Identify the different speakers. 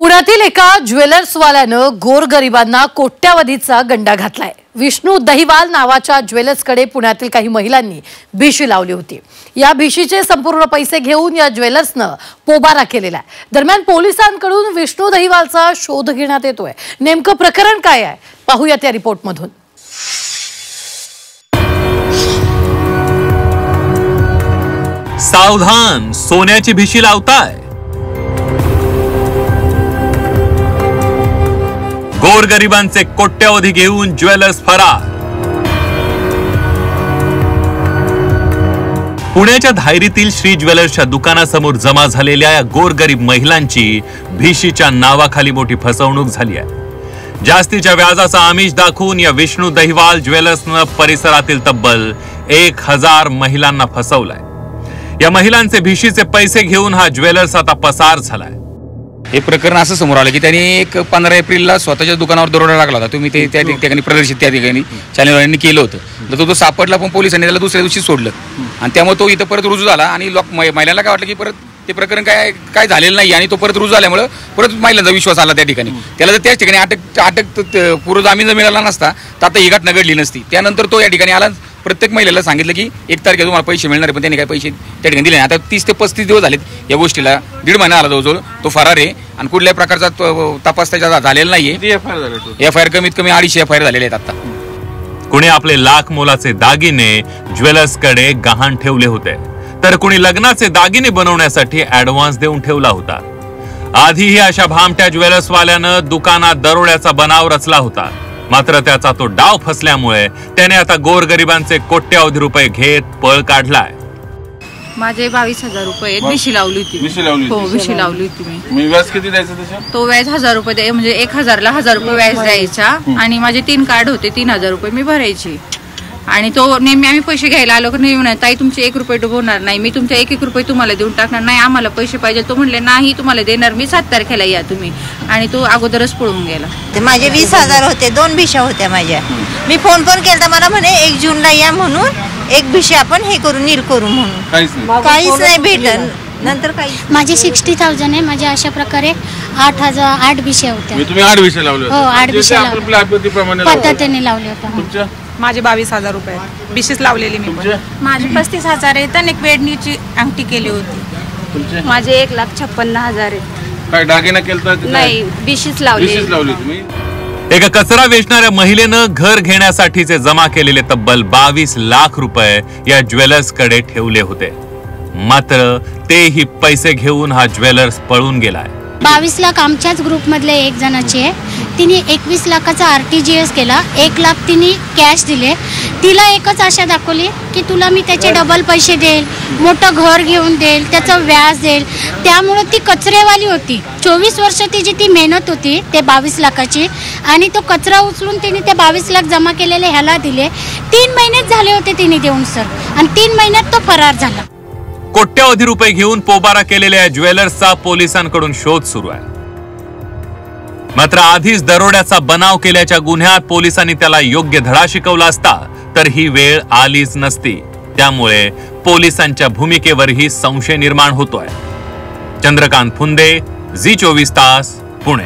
Speaker 1: पुण्यातील एका ज्वेलर्सवाल्यानं गोरगरिबांना कोट्यावधीचा गंडा घातलाय। विष्णू दहिवाल नावाच्या ज्वेलर्सकडे पुण्यातील काही महिलांनी भीशी लावली होती। या भीशीचे संपूर्ण पैसे घेऊन या ज्वेलर्सनं पोबारा केलेला आहे। दरम्यान पोलिसांकडून विष्णू दहिवालचा शोध घेण्यात येतोय। नेमकं प्रकरण काय आहे पाहूया त्या रिपोर्टमधून।
Speaker 2: सावधान, सोन्याची भीशी लावताय। गोरगरिबांचे कोट्यावधी घेऊन ज्वेलर्स फरार। पुण्याच्या धायरीतील श्री ज्वेलर्सच्या दुकानासमोर जमा झालेल्या या गोरगरीब महिलांची भीशीच्या नावाखाली मोठी फसवणूक झाली आहे। जास्तीच्या व्याजाचा आमिष दाखवून या विष्णू दहिवाल ज्वेलर्सनं परिसरातील तब्बल 1000 महिलांना फसवलाय। या महिलांचे भीशीचे पैसे घेऊन हा ज्वेलर्स आता पसार झालाय।
Speaker 3: हे प्रकरण असं समोर आलं की त्यांनी एक 15 एप्रिलला स्वतःच्या दुकानावर दरोडा टाकला होता। तुम्ही ते त्या ठिकाणी प्रदर्शित त्या ठिकाणी चॅनलवाल्यांनी केलं होतं। तर तो सापडला, पण पोलिसांनी त्याला दुसऱ्या दिवशी सोडलं आणि त्यामुळे तो इथं परत रुजू झाला आणि महिलांना काय वाटलं की परत ते प्रकरण काय झालेलं नाही आणि तो परत रुजू झाल्यामुळे परत महिलांचा विश्वास आला त्या ठिकाणी। त्याला जर त्याच ठिकाणी अटक पूर्व जामीन जर मिळाला नसता तर आता ही घटना घडली नसती। त्यानंतर तो या ठिकाणी आला, प्रत्येक महिलेला सांगितलं की 1 तारखेला तुम्हाला पैसे मिळणार आहे, पण त्यांनी काही पैसे त्या ठिकाणी दिले नाही। आता 30 ते 35 दिवस झालेत या गोष्टीला, 1.5 महिना आला जवळजवळ तो फरार आहे आणि कुठल्याही प्रकारचा तपास त्याचा झालेला नाहीये। एफआयआर कमीत कमी 250 एफआयआर झालेले आहेत आता।
Speaker 2: कुणी आपले लाख मोलाचे दागिने ज्वेलर्सकडे गहाण ठेवले होते, तर कुणी लग्नाचे दागिने बनवण्यासाठी ऍडव्हान्स देऊन ठेवला होता। आधीही अशा भामट्या ज्वेलर्सवाल्यानं दुकानात दरोड्याचा बनाव रचला होता, मात्र त्याचा तो डाव फसल्यामुळे त्याने आता गोरगरिबांचे कोट्यावधी रुपये घेत पळ काढलाय।
Speaker 4: माझे 22,000 रुपये भीशी लावली होती। हो, भीशी लावली होती
Speaker 5: मी। व्याज किती द्यायचं त्याच्यात?
Speaker 4: तो व्याज 1000 रुपये, म्हणजे 1000ला 1000 रुपये व्याज द्यायचा आणि माझे 3 कार्ड होते, 3000 रुपये मी भरायची। आणि तो नेहमी आम्ही पैसे घ्यायला आलो की नाही, ताई तुमचे 1 रुपये डुबवणार नाही, मी तुमचे 1 रुपये तुम्हाला देऊन टाकणार नाही, आम्हाला पैसे पाहिजे। तो म्हणले नाही तुम्हाला देणार मी, 7 तारखेला या तुम्ही, आणि तो अगोदरच पळून गेला।
Speaker 6: ते माझे 20,000 होते, 2 भिशा होत्या माझ्या। मी फोन पण केला, मला म्हणे 1 जूनला या म्हणून, 1 भिशी आपण हे करू नील करू म्हणून। काहीच नाही भेटलं नंतर काही।
Speaker 7: माझे 60,000 आहे। माझे अशा प्रकारे 8 भिशा होत्या।
Speaker 5: तुम्ही 8 भिशा लावल्या?
Speaker 7: हो, 8 भिशा
Speaker 5: पद्धतीने
Speaker 7: लावले होते।
Speaker 8: माझे 22,000 रुपये भिशीच लावलेली मी।
Speaker 4: माझे 35,000 आहेत आणि एक वेडणीची अंगठी केली होती। माझे 1,56,000 आहेत।
Speaker 5: काय दागिना केलता?
Speaker 4: नाही, भिशीच लावली
Speaker 5: तुम्ही।
Speaker 2: एका कचरा वेचणाऱ्या महिलेनं घर घेण्यासाठीचे जमा केलेले तब्बल 22 लाख रुपये या ज्वेलर्सकडे ठेवले होते, मात्र तेही पैसे घेऊन हा ज्वेलर्स पळून गेलाय।
Speaker 7: 22 लाख आमच्याच ग्रुपमधले एक जणाची आहे। तिने 21 लाखाचा RTGS केला, 1 लाख तिने कॅश दिले। तिला एकच आशा दाखवली की तुला मी त्याचे डबल पैसे देईल, मोठं घर घेऊन देईल, त्याचं व्याज देईल। त्यामुळे ती कचरेवाली होती। 24 वर्ष तिची ती मेहनत होती ते 22 लाखाची, आणि तो कचरा उचलून तिने ते 22 लाख जमा केलेले ह्याला दिले। 3 महिनेच झाले होते तिने देऊन सर, आणि 3 महिन्यात तो फरार झाला।
Speaker 2: कोट्यावधी रुपये घेऊन पोबारा केलेल्या ज्वेलर्सचा पोलिसांकडून शोध सुरू आहे, मात्र आधीच दरोड्याचा बनाव केल्याच्या गुन्ह्यात पोलिसांनी त्याला योग्य धडा शिकवला असता तर ही वेळ आलीच नसती। त्यामुळे पोलिसांच्या भूमिकेवरही संशय निर्माण होतोय। चंद्रकांत फुंदे, झी 24 तास, पुणे।